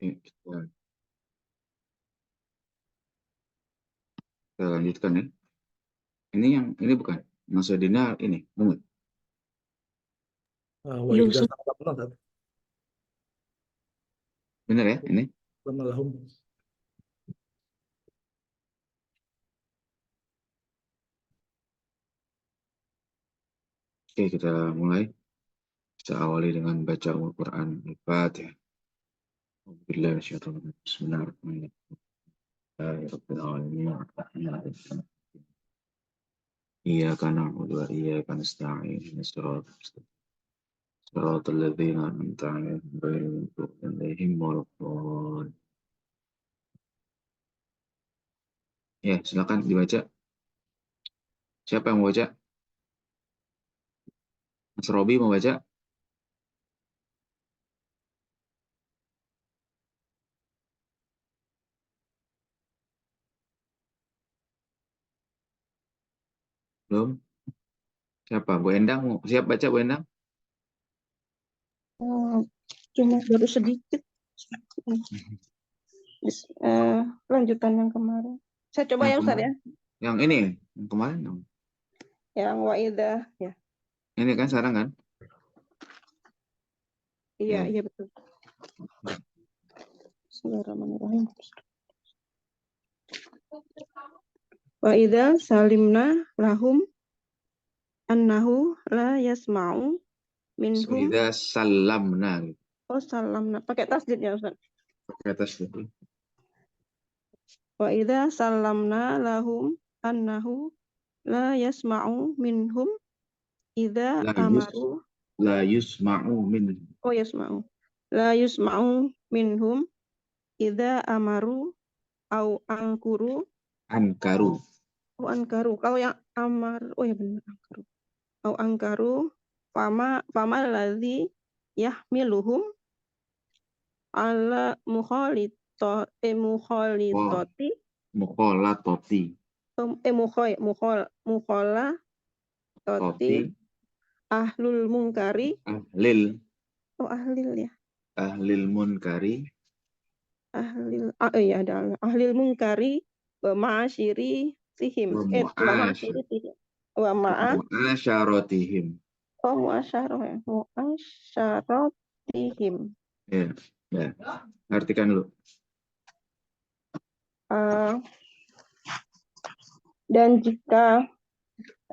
Kita lanjutkan ya. Ini bukan Maksudina ini, Mumut. Wa idza salamna Benar ya ini? lahum. Oke, kita mulai. Kita awali dengan baca Al-Quran Al-Fatihah. Bismillahirrahmanirrahim. Iyyaka na'budu wa iyyaka nasta'in. Shiratal ladzina an'amta 'alaihim ghairil maghdubi 'alaihim waladdallin. Ya, silakan dibaca. Siapa yang mau baca? Mas Robi mau baca? Belum? Siapa? Bu Endang mau siap baca, Bu Endang? Cuma baru sedikit. Lanjutan yang kemarin. Saya coba Yang ya Ustaz ya. Yang ini, yang kemarin dong. Yang waidah ya. Ini kan sekarang kan? Iya, Ya. iya betul. Bismillahirrahmanirrahim. Wa idza salimna lahum annahu la yasma'u minhum. Idza salamna. Oh, salamna. Pakai tasdid ya Ustaz. Pakai atas itu. Wa idza salamna lahum annahu la yasma'u minhum idza amaru. La yusma'u min. Oh, yasma'u. La yusma'u minhum idza amaru au angkuru. Ankaru. Oh, angkaru. Kalau yang amar, oh ya benar angkaru. Au angkaru fama ladzi yahmiluhum ala mukholatoti ahlul munkari. Ahlil ya. Ahlil munkari. Iya ada ahlil munkari wa ma'asyiri tihim. Wa ma'asyaratihim. Oh, mu'asyaratihim. Ya, ya. Artikan dulu. Dan jika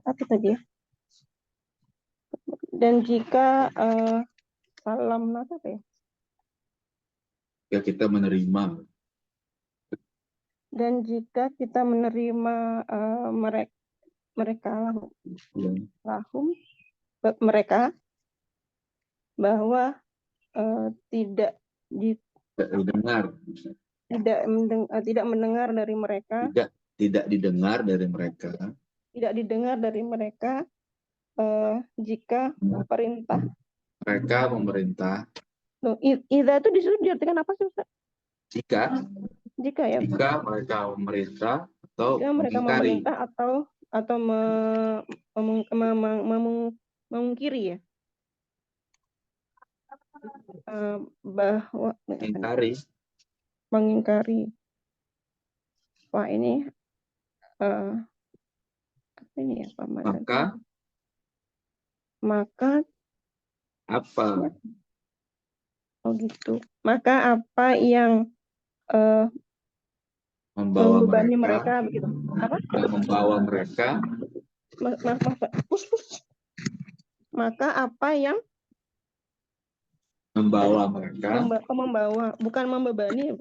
apa tadi ya? Dan jika salam apa ya? Ya kita menerima. Dan jika kita menerima mereka bahwa tidak mendengar dari mereka. Tidak didengar dari mereka. Tidak didengar dari mereka jika perintah. Mereka memerintah. Idza itu disuruh diartikan apa sih Ustaz? Jika Ya. Jika mereka memerintah atau jika mereka memerintah atau memungkiri ya. Bahwa mengingkari. Wah ini apa ini ya Pak? Maka apa? Oh gitu. Maka apa yang membebani mereka begitu. Apa? Membawa mereka. Maka apa yang membawa mereka. Membawa, bukan membebani.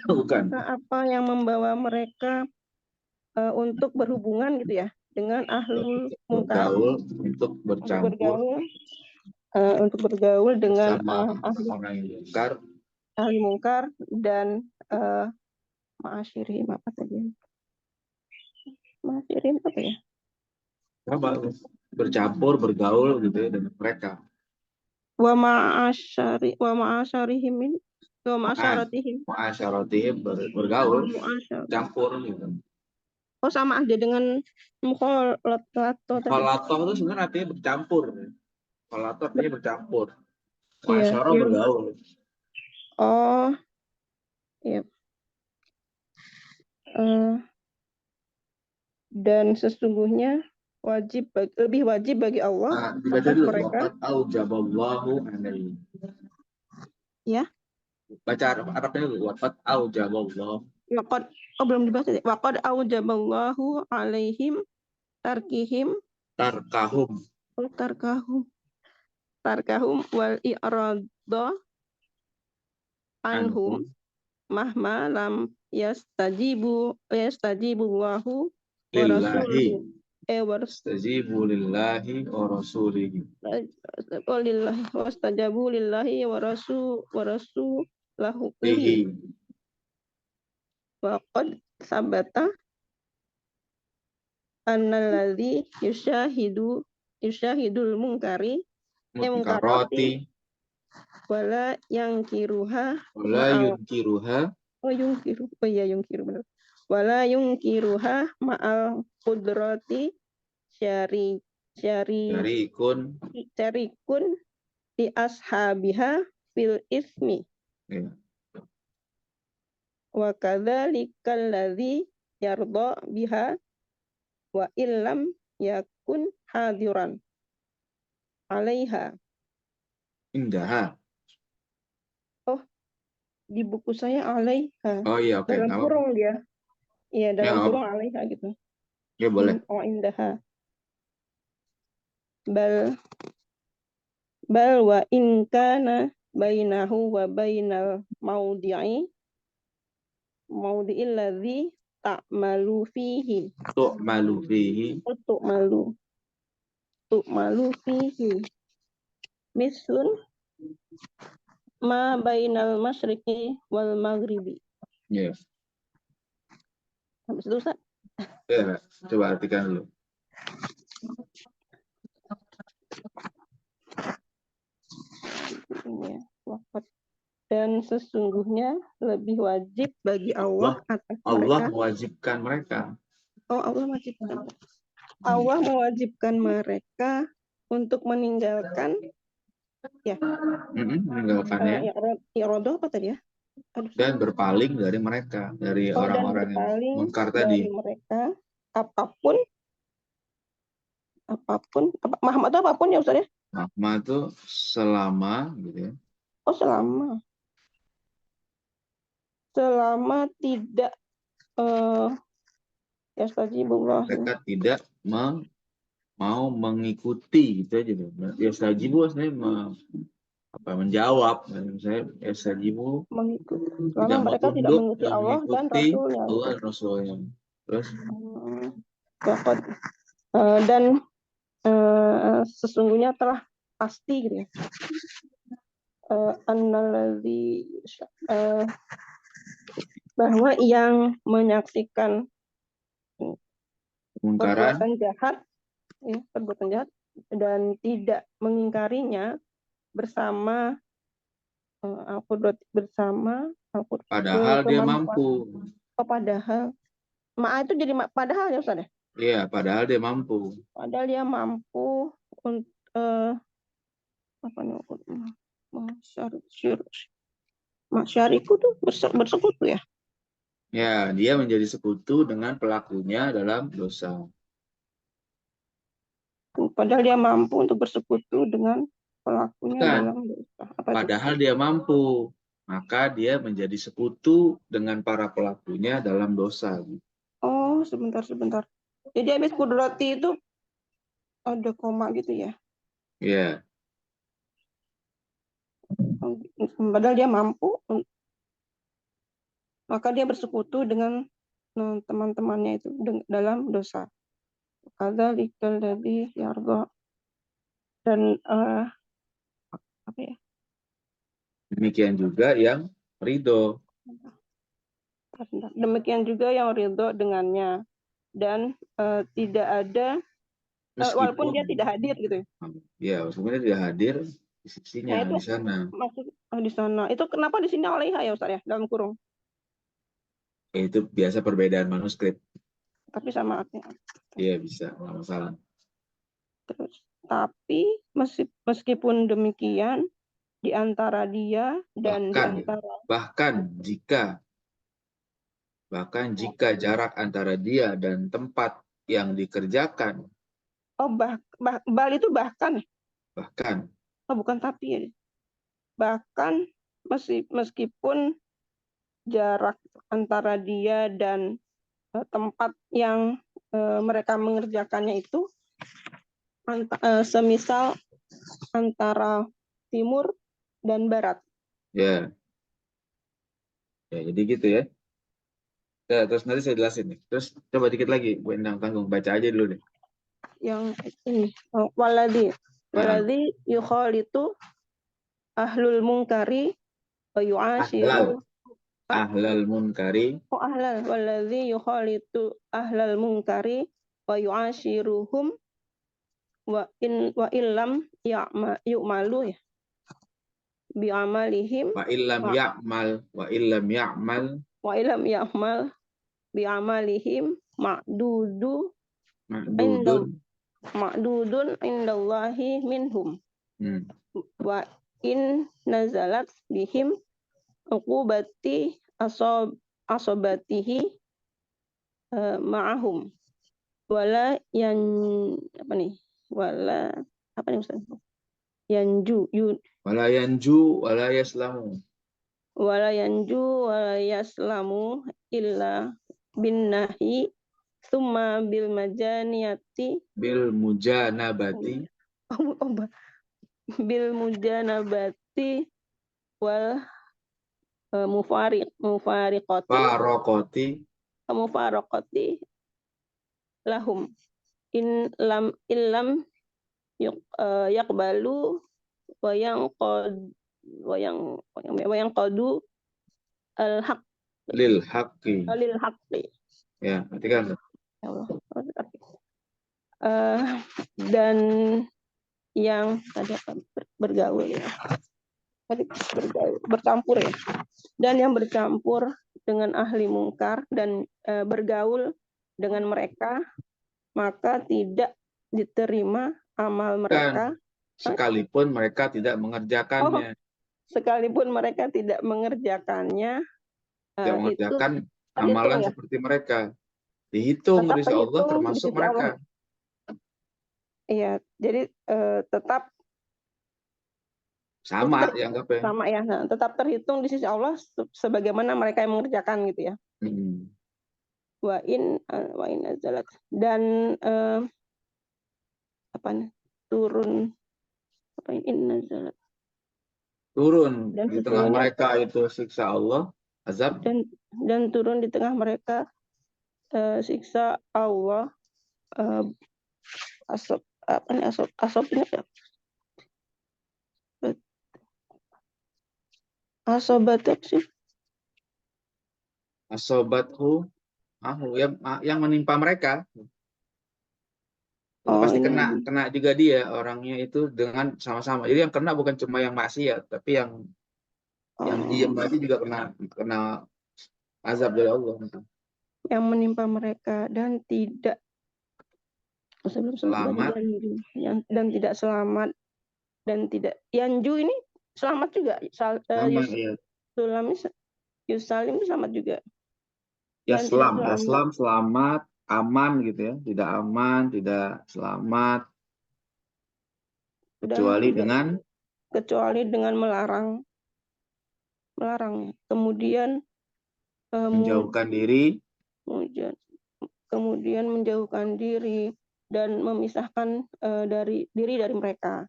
Bukan. Maka apa yang membawa mereka untuk berhubungan gitu ya dengan ahlul munkar. Untuk bercampur. Untuk bergaul dengan ahli munkar dan ma'asyirim apa tadi? Ma'asyirim apa ya? Bercampur, bergaul gitu ya dengan mereka. Wa ma'asyaratihim bergaul, campur gitu. Oh sama aja dengan mukhalato. Mukhalato itu sebenarnya artinya bercampur. Mukhalato artinya bercampur. Mu'asyarah bergaul. Oh, ya. Dan sesungguhnya lebih wajib bagi Allah Dibaca atas dulu. mereka. Waqad aujaballahu alaihi. Ya. Baca Arabnya dulu. Waqad aujaballahu. Belum dibaca deh. Waqad aujaballahu alaihim tarkihim Tarkahum. tarkahum wal i'radha anhum mahma lam yastajibu Allahu wa Lillahi. rasuluhu Istajibu lillahi wa rasulihi. wastajabu lillahi wa rasulahu Fihi. wa qad sabata annalladzi yusyahidul munkarati Munkarati. wala yungkiruha benar. Wala yungkiruha ma'al qudrati syarikun di ashabiha fil ismi. Ya. Wa kadzalikal ladzi yarda biha wa illam yakun hadiran alaiha. Indaha. Di buku saya alaiha. Oh iya, oke. Dalam kurung dia. Iya, dalam kurung alaiha gitu. Ya boleh. Indaha. Bal wa in kana bainahu wa bainal maudhi'il ladzi ta'malu fihi. Tu'malu fihi. Mislun ma bainal masyriqi wal maghribi. Ya. Habis itu Ustaz? Ya, coba artikan dulu. Dan sesungguhnya lebih wajib bagi Allah atas mereka. Allah mewajibkan mereka. Oh, Allah mewajibkan. Allah mewajibkan mereka untuk meninggalkan meninggalkannya. Irodoh apa tadi ya? Dan berpaling dari mereka, dari orang-orang yang mungkar tadi. Mereka apapun Muhammad itu apapun ya Ustaz ya? Muhammad itu selama gitu ya. Oh, selama tidak mereka tidak mau mengikuti gitu aja. Yastajibu sebenarnya menjawab. Saya yastajibu selama mereka tidak mengikuti Allah dan Rasulnya. Allah dan Rasulnya. Terus dan sesungguhnya telah pasti gitu ya. Bahwa yang menyaksikan perbuatan jahat dan tidak mengingkarinya bersama padahal dia mampu. Padahal itu jadi padahal ya Ustaz ya? Iya, padahal dia mampu. Padahal dia mampu untuk masyariku tuh bersekutu ya? Ya, dia menjadi sekutu dengan pelakunya dalam dosa. Padahal dia mampu untuk bersekutu dengan pelakunya dalam dosa. Padahal dia mampu, maka dia menjadi sekutu dengan para pelakunya dalam dosa. Oh, sebentar. Jadi habis kudrati itu ada koma gitu ya? Iya. Padahal dia mampu, maka dia bersekutu dengan teman-temannya itu dalam dosa. Kadzalikal ladzi yarda. Dan apa ya? Demikian juga yang ridho. Demikian juga yang ridho dengannya. Dan tidak ada walaupun dia tidak hadir gitu ya. Ya, sebenarnya tidak hadir di sisinya di sana. Maksud di sana. Itu kenapa di sini alaiha ya Ustaz ya dalam kurung? Itu biasa perbedaan manuskrip. Tapi sama artinya. Iya, bisa, nggak masalah. Terus tapi meskipun demikian di antara dia dan di bahkan antara bahkan jika jarak antara dia dan tempat yang dikerjakan, bal itu bahkan bukan tapi ya. Bahkan meskipun jarak antara dia dan tempat yang mereka mengerjakannya itu semisal antara timur dan barat. Ya, jadi gitu ya. Terus nanti saya jelasin nih. Terus coba dikit lagi, Bu Endang tanggung, baca aja dulu nih. Yang ini, waladhi yukhalitu ahlul munkari wa yu'ashiru Ahlal munkari. Waladhi yukhalitu ahlal munkari wa yu'ashiruhum wa illam yu'malu ya bi'amalihim Wa illam ya'mal bi'amalihim ma'dudun indallahi minhum wa in nazalat bihim uqubati asobatihi ma'ahum wala Ustaz? Wala yanju wala yaslamu illa bin nahi summa bil mujanabati wal mufaraqati lahum illam yaqbalu wa yang qadu al haq lil haqqi. Ya, perhatikan. Ya Allah. Dan yang tadi bergaul ya. Tadi bercampur ya. Dan yang bercampur dengan ahli mungkar dan bergaul dengan mereka, maka tidak diterima amal mereka. Sekalipun mereka tidak mengerjakannya. Tidak mengerjakan amalan seperti mereka. Dihitung dari Allah termasuk mereka. Iya, jadi tetap sama dianggapnya. Sama ya, nah, tetap terhitung di sisi Allah sebagaimana mereka yang mengerjakan gitu ya. Wa in azalat dan turun di tengah mereka itu siksa Allah, azab dan turun di tengah mereka siksa Allah asobathu yang menimpa mereka. Itu pasti kena juga dia orangnya itu dengan sama-sama. Jadi yang kena bukan cuma yang maksiat, tapi yang diam lagi juga kena azab dari Allah. Yang menimpa mereka dan tidak selamat dan tidak selamat dan tidak yanju ini selamat juga. Yusalim selamat juga. Yaslam selamat, aman gitu ya, tidak aman, tidak selamat kecuali dengan melarang, kemudian menjauhkan diri dan memisahkan diri dari mereka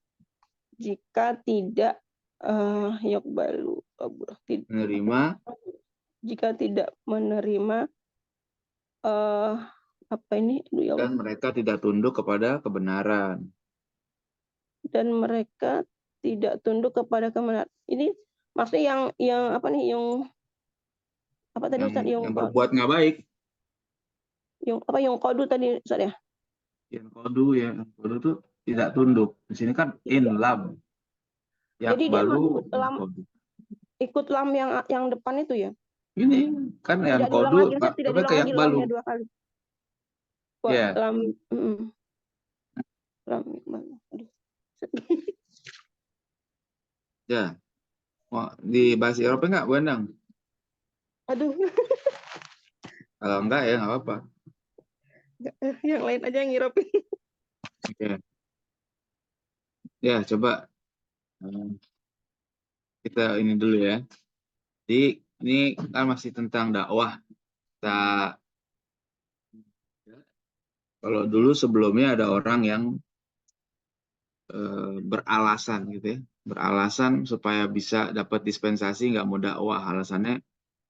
jika tidak menerima dan mereka tidak tunduk kepada kebenaran. Ini maksudnya yang apa tadi Ustaz? Yang berbuat nggak baik. Yang qadu tadi Ustaz ya? Yang qadu itu tidak tunduk. Di sini kan inlam. Jadi dia ikut lam yang depan itu ya? Ini kan yang qadu tidak diulang lagi lamnya 2 kali. Ya. Lam Ya. Mau di bahasa Eropa nggak, Bu Endang? Aduh, Kalau enggak ya nggak apa-apa. yang lain aja yang ngirapin. Oke. Ya, coba kita ini dulu ya. Jadi ini kan masih tentang dakwah. Kita, kalau dulu sebelumnya ada orang yang beralasan gitu ya, beralasan supaya bisa dapat dispensasi nggak mau dakwah. Alasannya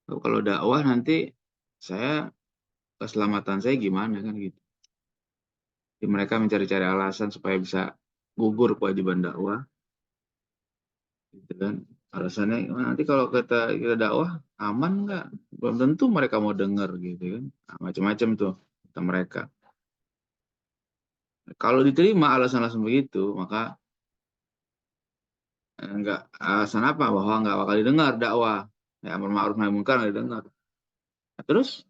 kalau dakwah nanti saya keselamatan saya gimana kan gitu. Jadi mereka mencari-cari alasan supaya bisa gugur kewajiban dakwah, gitu kan. Alasannya nanti kalau kita dakwah aman nggak? Belum tentu mereka mau dengar gitu kan. Nah, macam-macam tuh kata mereka. Kalau diterima alasan-alasan begitu, maka enggak alasan apa bahwa nggak bakal didengar dakwah. Ya, amar ma'ruf nahi munkar nggak didengar. Nah, terus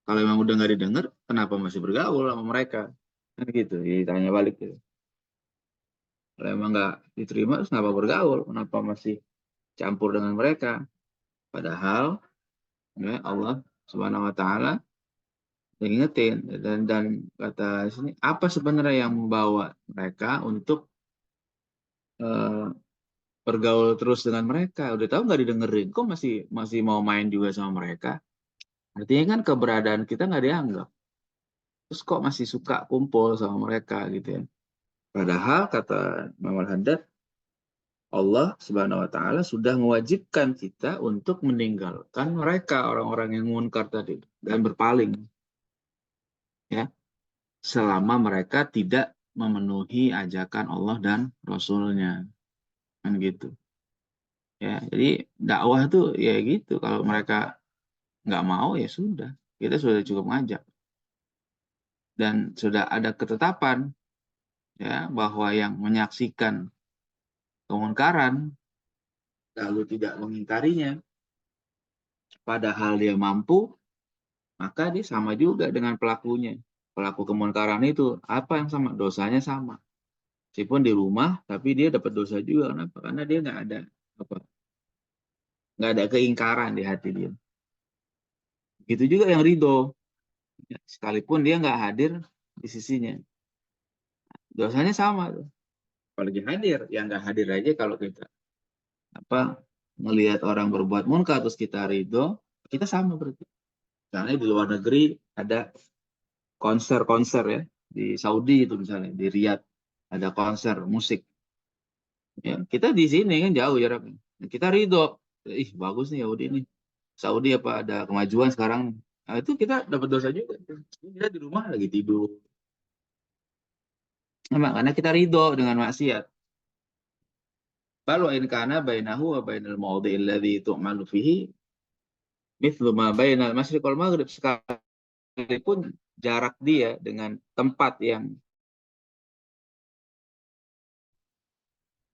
kalau memang udah nggak didengar, kenapa masih bergaul sama mereka? Kan gitu, ditanya balik gitu. Kalau emang nggak diterima, terus kenapa bergaul? Kenapa masih campur dengan mereka? Padahal ya Allah Subhanahu Wa Taala yang ingetin dan kata sini apa sebenarnya yang membawa mereka untuk eh, bergaul terus dengan mereka? Udah tahu nggak didengerin, kok masih masih mau main juga sama mereka? Artinya kan keberadaan kita nggak dianggap. Terus kok masih suka kumpul sama mereka gitu ya? Padahal kata Imam Al-Haddad, Allah Subhanahu wa taala sudah mewajibkan kita untuk meninggalkan mereka orang-orang yang munkar tadi dan berpaling ya, selama mereka tidak memenuhi ajakan Allah dan Rasul-Nya. Kan gitu. Ya, jadi dakwah itu ya gitu, kalau mereka nggak mau ya sudah. Kita sudah cukup ngajak dan sudah ada ketetapan ya bahwa yang menyaksikan kemunkaran lalu tidak mengingkarinya padahal dia mampu, maka dia sama juga dengan pelakunya. Pelaku kemunkaran itu apa yang sama? Dosanya sama. Meskipun di rumah, tapi dia dapat dosa juga. Kenapa? Karena dia nggak ada apa? Nggak ada keingkaran di hati dia. Itu juga yang ridho, sekalipun dia nggak hadir di sisinya. Dosanya sama tuh. Apalagi hadir, yang nggak hadir aja kalau kita apa melihat orang berbuat munkar terus kita ridho, kita sama berarti. Karena di luar negeri ada konser-konser ya, di Saudi itu misalnya, di Riyadh ada konser musik. Ya, kita di sini kan jauh jaraknya. Kita ridho, ih bagus nih Saudi ini. Saudi apa ada kemajuan sekarang. Nah, itu kita dapat dosa juga. Kita di rumah lagi tidur. Nah, karena kita ridho dengan maksiat. Kalau in kana bainahu wa bainal mawdi'il ladzi tu'malu fihi mithlu ma bainal masyriq wal maghrib, sekalipun jarak dia dengan tempat yang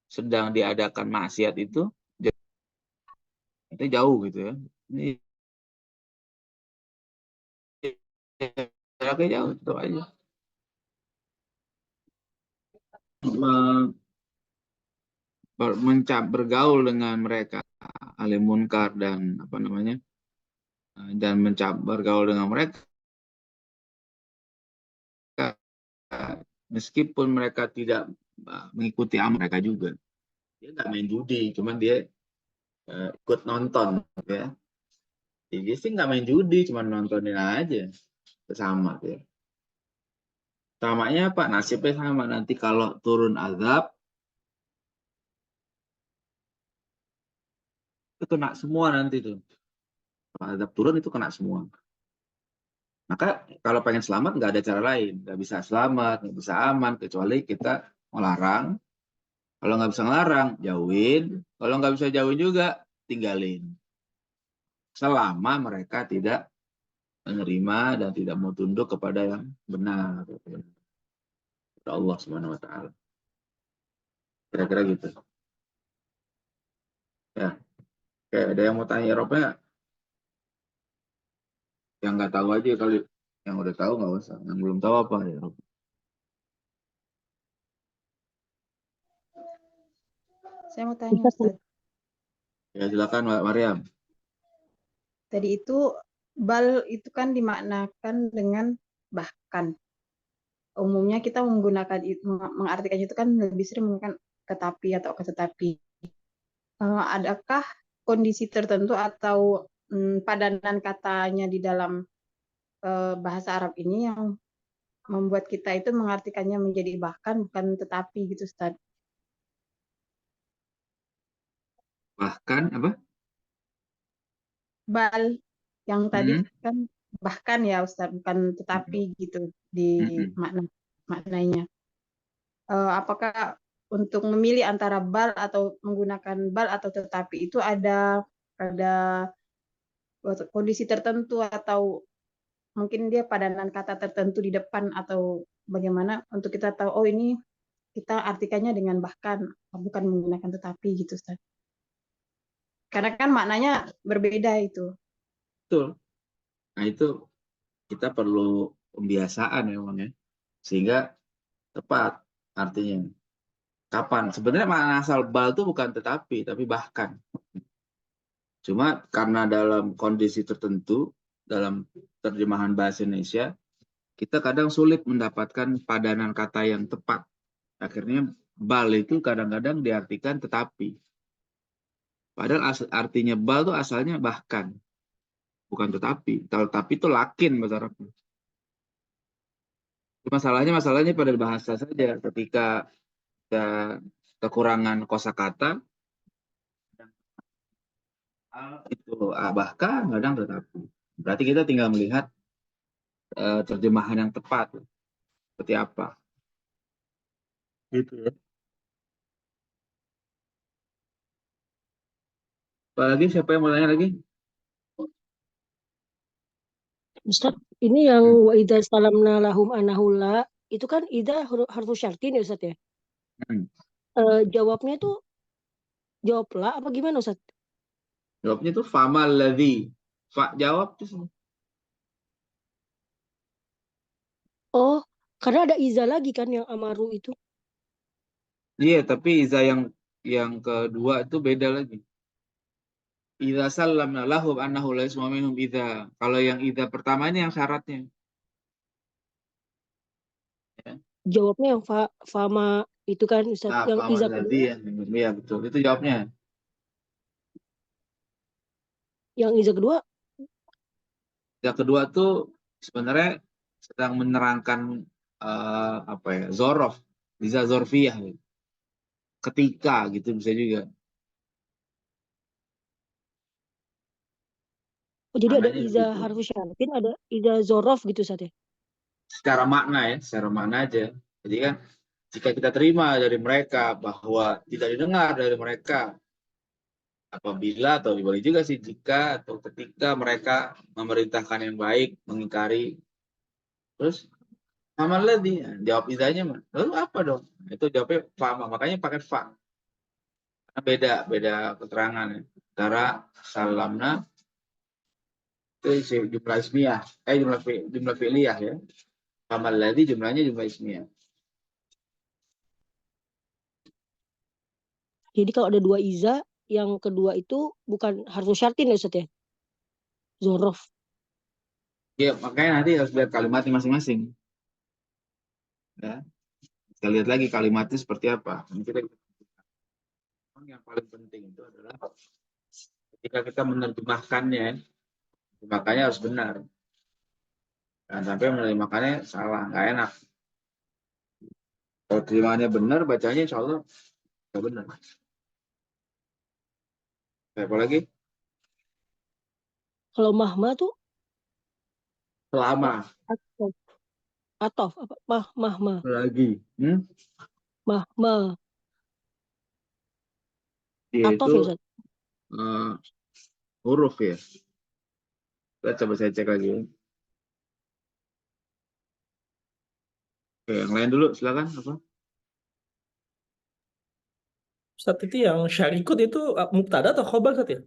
sedang diadakan maksiat itu jauh gitu ya. Ini jaraknya jauh tetap aja. Bergaul dengan mereka alim munkar dan apa namanya dan bergaul dengan mereka meskipun mereka tidak mengikuti mereka juga. Dia nggak main judi, cuman dia ikut nonton ya. Jadi dia sih nggak main judi, cuman nontonin aja sama ya. Samanya apa? Nasibnya sama, nanti kalau turun azab itu kena semua nanti tuh. Kalau azab turun itu kena semua. Maka kalau pengen selamat nggak ada cara lain, nggak bisa selamat, nggak bisa aman kecuali kita melarang. Kalau nggak bisa ngelarang, jauhin. Kalau nggak bisa jauhin juga, tinggalin. Selama mereka tidak menerima dan tidak mau tunduk kepada yang benar, kepada Allah Subhanahu Wa Taala. Kira-kira gitu. Ya, kayak ada yang mau tanya Eropa nggak? Yang nggak tahu aja kali. Yang udah tahu nggak usah. Yang belum tahu apa ya Eropa. Saya mau tanya Ustaz. Ya silakan Mbak Maryam. Tadi itu bal itu kan dimaknakan dengan bahkan. Umumnya kita menggunakan itu, mengartikan itu kan lebih sering menggunakan tetapi atau tetapi. Adakah kondisi tertentu atau padanan katanya di dalam bahasa Arab ini yang membuat kita itu mengartikannya menjadi bahkan bukan tetapi gitu Ustaz? Bahkan apa? Bal yang tadi Hmm. kan bahkan ya Ustaz, bukan tetapi gitu di maknanya. Apakah untuk memilih antara bal atau menggunakan bal atau tetapi itu ada kondisi tertentu atau mungkin dia padanan kata tertentu di depan atau bagaimana untuk kita tahu oh ini kita artikannya dengan bahkan bukan menggunakan tetapi gitu Ustaz. Karena kan maknanya berbeda itu. Betul. Nah itu kita perlu pembiasaan ya Bang ya. Sehingga tepat artinya. Kapan? Sebenarnya makna asal bal itu bukan tetapi, tapi bahkan. Cuma karena dalam kondisi tertentu, dalam terjemahan bahasa Indonesia, kita kadang sulit mendapatkan padanan kata yang tepat. Akhirnya bal itu kadang-kadang diartikan tetapi. Padahal artinya bal itu asalnya bahkan, bukan tetapi. Kalau tetapi itu lakin bahasa Arabnya. Masalahnya pada bahasa saja. Ketika kita kekurangan kosakata, itu bahkan kadang tetapi. Berarti kita tinggal melihat terjemahan yang tepat seperti apa. Gitu ya. Apalagi siapa yang mau tanya lagi? Ustaz, ini yang wa idza salamna lahum anahula itu kan idza harfu syartin ya Ustaz ya. Jawabnya itu jawablah apa gimana Ustaz? Jawabnya tuh famal ladzi. Fa jawab tuh. Oh, karena ada iza lagi kan yang amaru itu. Iya, tapi iza yang kedua itu beda lagi. Idza sallamna lahum annahu la yasma minhum idza. Kalau yang idza pertama ini yang syaratnya. Ya. Jawabnya yang fama itu kan Ustaz, Nah, yang famal iza ladzi kedua. ya. Iya, betul. Itu jawabnya. Yang iza kedua Yang kedua tuh sebenarnya sedang menerangkan apa ya? Zorof, iza zorfiyah. Gitu. Ketika gitu bisa juga. oh, jadi ada Maknanya iza begitu. harfu syartin, ada iza zorof gitu Ustaz ya. Secara makna ya, secara makna aja. Jadi kan jika kita terima dari mereka bahwa tidak didengar dari mereka apabila atau boleh juga sih jika atau ketika mereka memerintahkan yang baik, mengingkari, terus amal lagi jawab idanya mah. Lalu apa dong? Itu jawabnya fama, makanya pakai fa. Karena beda keterangan ya. Antara salamna itu jumlah ismiyah, jumlah fi'liyah ya. Amal lagi jumlahnya jumlah ismiyah. Jadi kalau ada dua iza, yang kedua itu bukan harfu syartin ya Ustaz ya. Zorof. Ya, makanya nanti harus lihat kalimatnya masing-masing. Ya. Kita lihat lagi kalimatnya seperti apa. Yang paling penting itu adalah ketika kita menerjemahkannya, makanya harus benar. Jangan sampai menerjemahkannya salah, nggak enak. Kalau terjemahannya benar, bacanya insya Allah nggak benar. Apa lagi? Kalau mahma tuh Selama. Atof apa? Mahma. Lagi. Mahma. Yaitu Atof ya Ustaz? huruf ya. Coba saya cek lagi. Oke, yang lain dulu, silakan. Apa? Ustaz itu yang syarikut itu mubtada atau khobar Ustaz ya?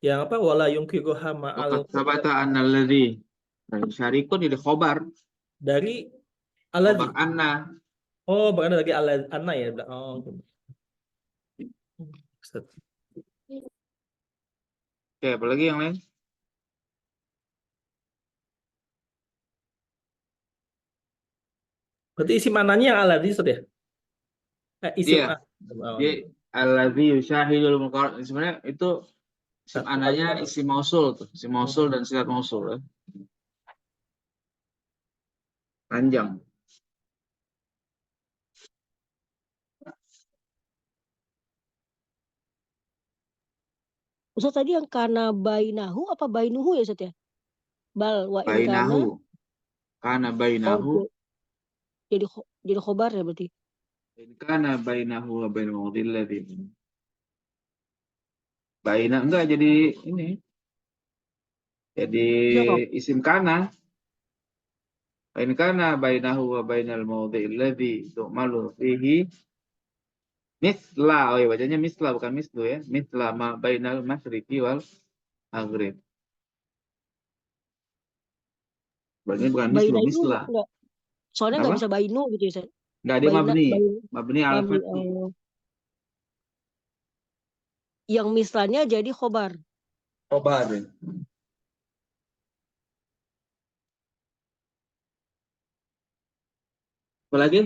Yang apa wala yungkiruha ma'al Waqad sabata annalladzi syarikun jadi khobar. dari Khobar aladzi. anna. Oh, berada lagi ala anna ya. Oh. Ustaz. Oke, apalagi yang lain? Berarti isi mananya yang alladzi Ustaz ya? Isim Iya, A. Oh, dia iya. alladzi yusyahidul muqarrar. Sebenarnya itu isim Satu ananya kalimat. isim mausul tuh, isim mausul dan silat mausul ya. Panjang. Ustaz tadi yang kana bainahu apa bainuhu ya Ustaz ya? Bal wa in kana Bainahu. Kana oh bainahu. jadi khobar ya berarti. In kana bainahu wa bainal mawdil ladzi. Baina enggak jadi ini. Jadi Jawab. isim kana. In kana bainahu wa bainal mawdil ladzi tu'malu fihi misla. Oh ya, bacanya misla bukan mislu ya. Misla ma bainal masyriqi wal maghrib. Berarti bukan mislu, Baina itu misla. enggak. Soalnya nggak Kenapa? bisa bainu gitu ya Ustaz. Enggak, dia Baina mabni. bain Mabni al mabni fathi. yang misalnya jadi khobar. Khobar. Ya. Apa lagi?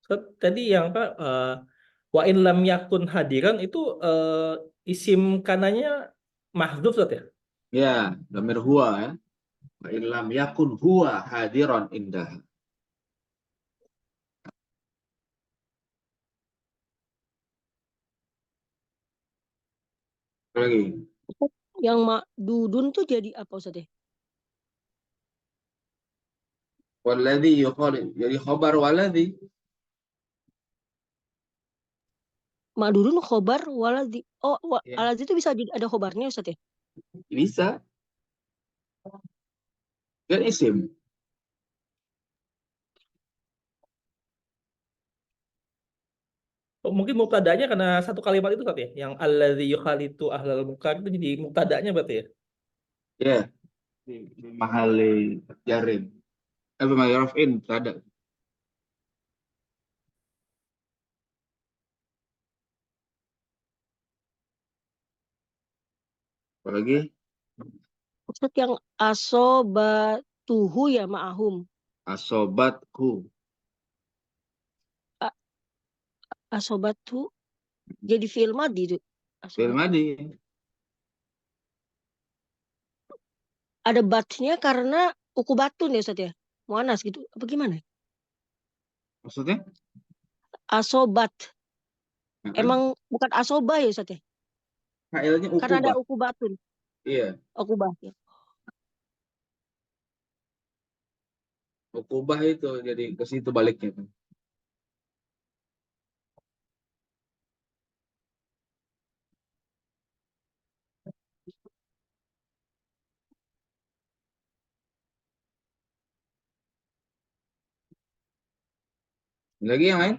Ustaz, tadi yang apa? Wa in lam yakun hadiran itu isim kananya mahdzuf Ustaz ya? Ya, dhamir huwa ya. Wa illam yakun huwa hadiran indah. Apa lagi? Yang makdudun tuh jadi apa Ustaz ya? Walladhi yukhalid. Jadi khobar walladhi. Makdudun khobar waladzi. Oh, Ya, aladzi itu bisa jadi ada khobarnya Ustaz ya? bisa. Kan isim. Oh, mungkin mubtadanya karena satu kalimat itu Ustaz ya? Yang alladzi yukhalitu ahlal munkar itu jadi mubtadanya berarti ya? Ya, di mahali jarin. Mahali raf'in. Ada. Apa lagi? Ustaz yang asobatuhu ya ma'ahum. Asobatku. A- Asobatu jadi fi'il madhi itu. Fi'il Asobatu. madhi. Ada batnya karena ukubatun ya Ustaz ya? Muanas gitu. Apa gimana? Maksudnya? Asobat. Nah, Emang bukan asoba ya Ustaz ya? Fa'ilnya Karena ada ukubah. ukubatun. Iya. Ukubah ya. Ukubah itu jadi ke situ baliknya. Lagi yang lain?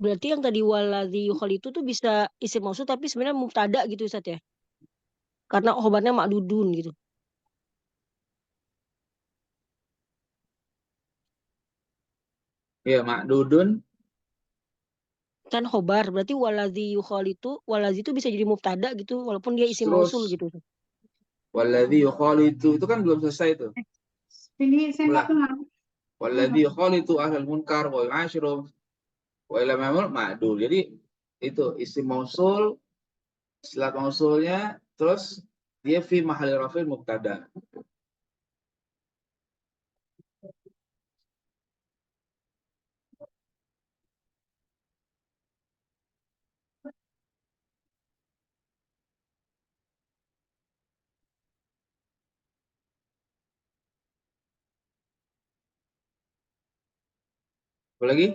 Berarti yang tadi waladzi yukhalitu tuh bisa isim mausuf tapi sebenarnya mubtada gitu Ustaz ya? Karena khobarnya makdudun gitu. Iya, ma'dudun. Kan khobar berarti waladzi itu bisa jadi mubtada gitu walaupun dia isim mausul Terus gitu. walladhi yukhalitu. Itu kan belum selesai itu. Ini saya nggak Ulah. kenal. Walladhi yukhalitu ahlal munkar wa yu'ashiru wa ila mamul ma'dul. Jadi itu isim mausul, silat mausulnya, terus dia fi mahali rafil mubtada. Apa lagi?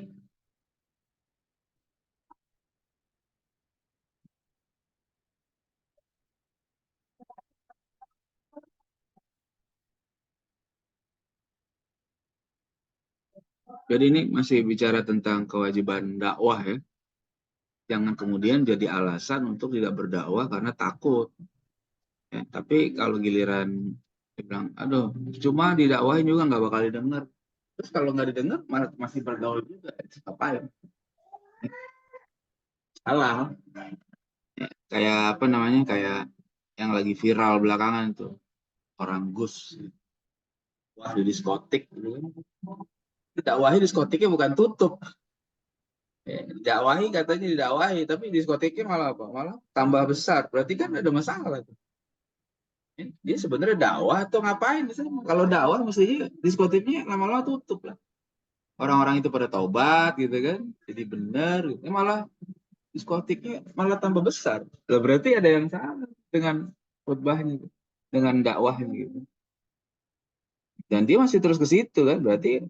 Jadi ini masih bicara tentang kewajiban dakwah ya. Jangan kemudian jadi alasan untuk tidak berdakwah karena takut. Ya, tapi kalau giliran Dia bilang, aduh, cuma didakwahin juga nggak bakal didengar. Terus kalau nggak didengar, malah masih bergaul juga. Apa ya? Salah. Kayak apa namanya? Kayak yang lagi viral belakangan itu. Orang Gus. Wah, di diskotik. Dakwahi diskotiknya bukan tutup. Dakwahi katanya didakwahi, tapi diskotiknya malah apa? Malah tambah besar. Berarti kan ada masalah tuh. Dia sebenarnya dakwah atau ngapain di sana? Kalau dakwah mestinya diskotiknya lama-lama tutup lah. Orang-orang itu pada taubat gitu kan. Jadi benar gitu. Malah diskotiknya malah tambah besar. Lah berarti ada yang salah dengan khutbahnya, dengan dakwahnya gitu. Dan dia masih terus ke situ kan. Berarti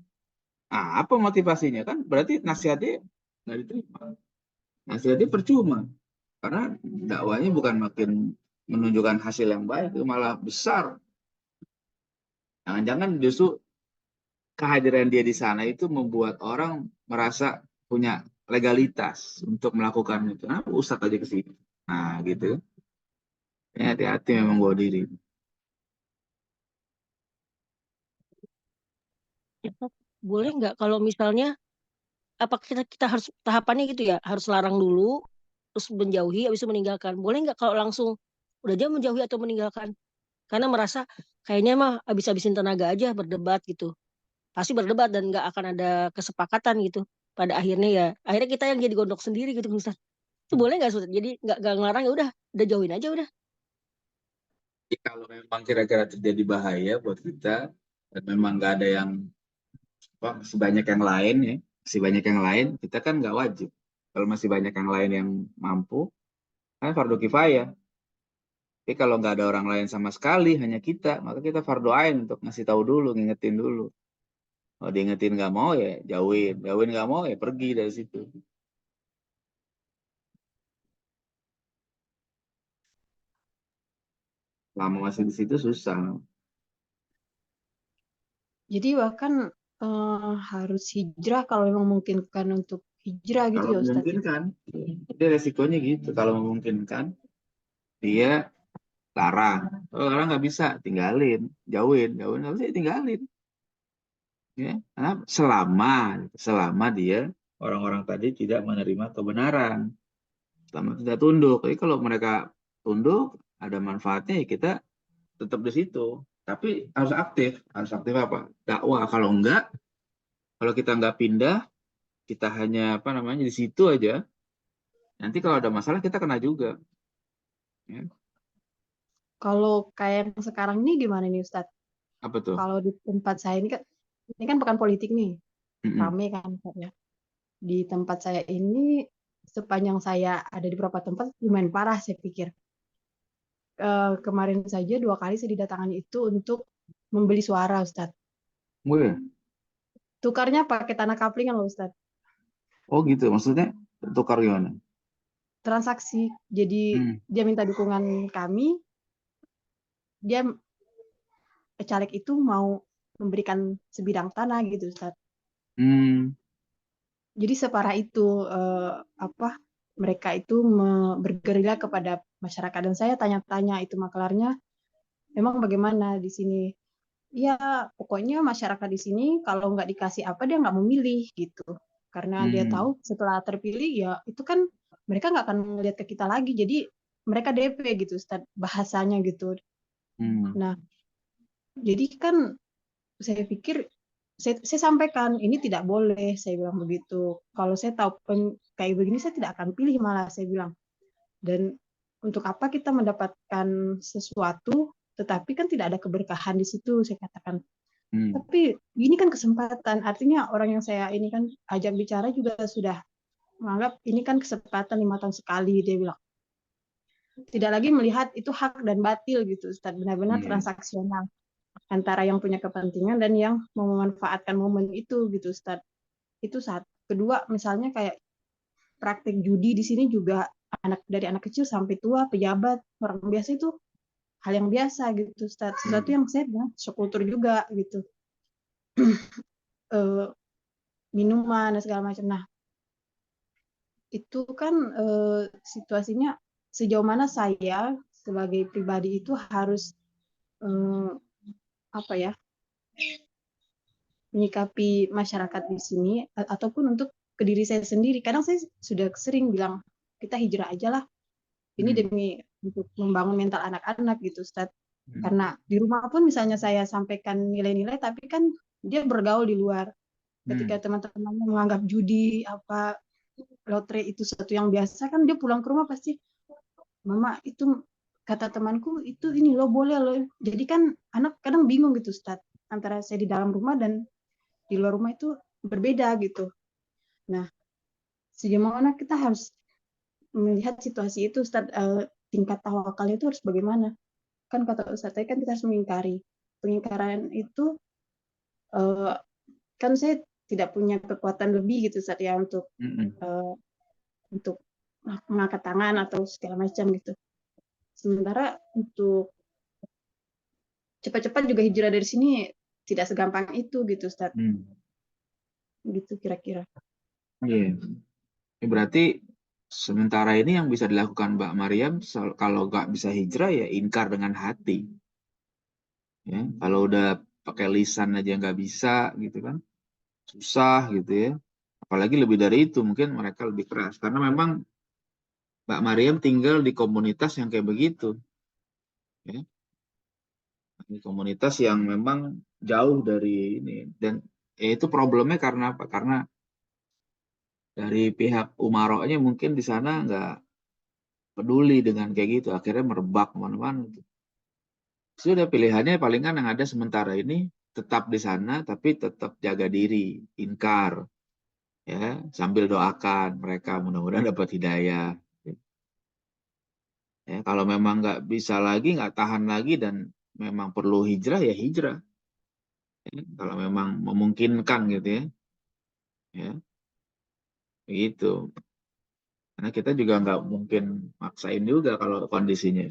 apa motivasinya kan? Berarti nasihatnya nggak diterima. Nasihatnya percuma. Karena dakwahnya bukan makin menunjukkan hasil yang baik, malah besar. Jangan-jangan justru kehadiran dia di sana itu membuat orang merasa punya legalitas untuk melakukan itu. Kenapa Ustadz aja ke situ? Nah, gitu. Ya, hati-hati memang bawa diri. Ya, boleh nggak kalau misalnya apa kita harus tahapannya gitu ya, harus larang dulu, terus menjauhi, habis itu meninggalkan. Boleh nggak kalau langsung udah dia menjauhi atau meninggalkan? Karena merasa kayaknya mah habis-habisin tenaga aja berdebat gitu. Pasti berdebat dan nggak akan ada kesepakatan gitu. Pada akhirnya ya, akhirnya kita yang jadi gondok sendiri gitu Ustaz. Itu boleh nggak Ustaz? Jadi nggak ngelarang ya udah jauhin aja udah. Jadi kalau memang kira-kira terjadi bahaya buat kita, dan memang nggak ada yang masih banyak yang lain ya, masih banyak yang lain, kita kan nggak wajib. Kalau masih banyak yang lain yang mampu, kan fardu kifayah. Tapi kalau nggak ada orang lain sama sekali, hanya kita, maka kita fardu ain untuk ngasih tahu dulu, ngingetin dulu. Kalau diingetin nggak mau ya jauhin, jauhin nggak mau ya pergi dari situ. Lama masih di situ susah. Jadi bahkan harus hijrah kalau memang memungkinkan untuk hijrah gitu Kalau ya Ustadz ya. memungkinkan, jadi resikonya gitu. Kalau memungkinkan, dia larang. Kalau larang nggak bisa, tinggalin, jauhin, jauhin nggak bisa, tinggalin. Ya, karena selama dia orang-orang tadi tidak menerima kebenaran, selama tidak tunduk. Jadi kalau mereka tunduk, ada manfaatnya ya kita tetap di situ. Tapi harus aktif apa? Dakwah. Kalau kita nggak pindah, kita hanya apa namanya di situ aja. Nanti kalau ada masalah kita kena juga. Ya. Kalau kayak yang sekarang ini gimana nih Ustadz? Apa tuh? Kalau di tempat saya ini kan bukan politik nih, Mm-mm. rame kan ya. Di tempat saya ini sepanjang saya ada di beberapa tempat lumayan parah saya pikir. Kemarin saja 2 kali saya didatangani itu untuk membeli suara Ustadz. Wih. Tukarnya pakai tanah kaplingan loh Ustadz. Oh gitu, maksudnya tukar gimana? Transaksi. Jadi Hmm. dia minta dukungan kami, dia caleg itu mau memberikan sebidang tanah gitu Ustadz. Hmm. Jadi separah itu mereka itu bergerilya kepada masyarakat dan saya tanya-tanya itu maklarnya memang bagaimana di sini. Ya pokoknya masyarakat di sini kalau nggak dikasih apa dia nggak memilih gitu. Karena dia Hmm. tahu setelah terpilih ya itu kan mereka nggak akan ngeliat ke kita lagi. Jadi mereka DP gitu Ustadz bahasanya gitu. Hmm. Nah jadi kan saya pikir saya sampaikan ini tidak boleh, saya bilang begitu. Kalau saya tahu kayak begini saya tidak akan pilih malah saya bilang. Dan untuk apa kita mendapatkan sesuatu tetapi kan tidak ada keberkahan di situ saya katakan. Hmm. Tapi ini kan kesempatan. Artinya orang yang saya ini kan ajak bicara juga sudah menganggap ini kan kesempatan 5 tahun sekali dia bilang. Tidak lagi melihat itu hak dan batil gitu Ustaz, benar-benar Iya. transaksional antara yang punya kepentingan dan yang mau memanfaatkan momen itu gitu Ustaz. Itu satu. Kedua, misalnya kayak praktik judi di sini juga dari anak kecil sampai tua, pejabat, orang biasa itu hal yang biasa gitu Ustaz. Sesuatu Hmm. yang saya bilang sekultur juga gitu. Minuman dan segala macam. Nah, itu kan situasinya sejauh mana saya sebagai pribadi itu harus apa ya, menyikapi masyarakat di sini ataupun untuk ke diri saya sendiri. Kadang saya sudah sering bilang kita hijrah aja lah. Ini demi untuk membangun mental anak-anak gitu, Ustaz. Karena di rumah pun misalnya saya sampaikan nilai-nilai, tapi kan dia bergaul di luar. Ketika teman-temannya menganggap judi, apa lotre itu satu yang biasa, kan dia pulang ke rumah pasti, Mama itu kata temanku itu ini lo boleh lo. Jadi kan anak kadang bingung gitu, Ustaz, antara saya di dalam rumah dan di luar rumah itu berbeda gitu. Nah, sejauh mana kita harus melihat situasi itu, Ustaz, tingkat tawakalnya itu harus bagaimana? Kan kata Ustaz tadi kan kita harus mengingkari. Pengingkaran itu kan saya tidak punya kekuatan lebih gitu, Ustaz, ya, untuk mengangkat tangan atau segala macam gitu. Sementara untuk cepat-cepat juga hijrah dari sini tidak segampang itu gitu, Ustaz. Gitu kira-kira. Iya. Berarti sementara ini yang bisa dilakukan Mbak Maryam kalau nggak bisa hijrah ya ingkar dengan hati. Ya, kalau udah pakai lisan aja nggak bisa gitu kan, susah gitu ya. Apalagi lebih dari itu mungkin mereka lebih keras karena memang Mbak Maryam tinggal di komunitas yang kayak begitu. Ya. Di komunitas yang memang jauh dari ini dan itu problemnya karena apa? Karena dari pihak umaroknya mungkin di sana nggak peduli dengan kayak gitu, akhirnya merebak kemana-mana. Sudah pilihannya palingan yang ada sementara ini tetap di sana, tapi tetap jaga diri, ingkar, ya sambil doakan mereka mudah-mudahan dapat hidayah. Ya, kalau memang nggak bisa lagi, nggak tahan lagi dan memang perlu hijrah ya hijrah. Ya, kalau memang memungkinkan gitu ya begitu. Karena kita juga nggak mungkin maksain juga kalau kondisinya.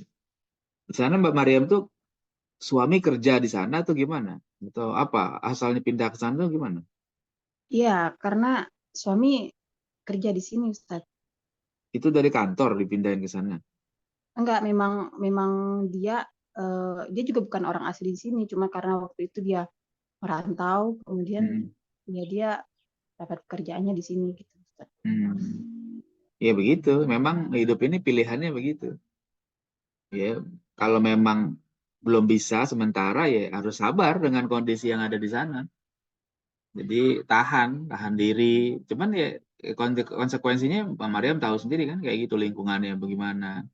Di sana Mbak Maryam tuh suami kerja di sana atau gimana? Atau apa? Asalnya pindah ke sana tuh gimana? Iya, karena suami kerja di sini, Ustaz. Itu dari kantor dipindahin ke sana. Enggak, memang dia dia juga bukan orang asli di sini, cuma karena waktu itu dia merantau, kemudian ya dia dapat pekerjaannya di sini gitu, Ustaz. Ya begitu, memang hidup ini pilihannya begitu. Ya, kalau memang belum bisa sementara ya harus sabar dengan kondisi yang ada di sana. Jadi tahan diri. Cuman ya konsekuensinya Mbak Maryam tahu sendiri kan kayak gitu lingkungannya bagaimana.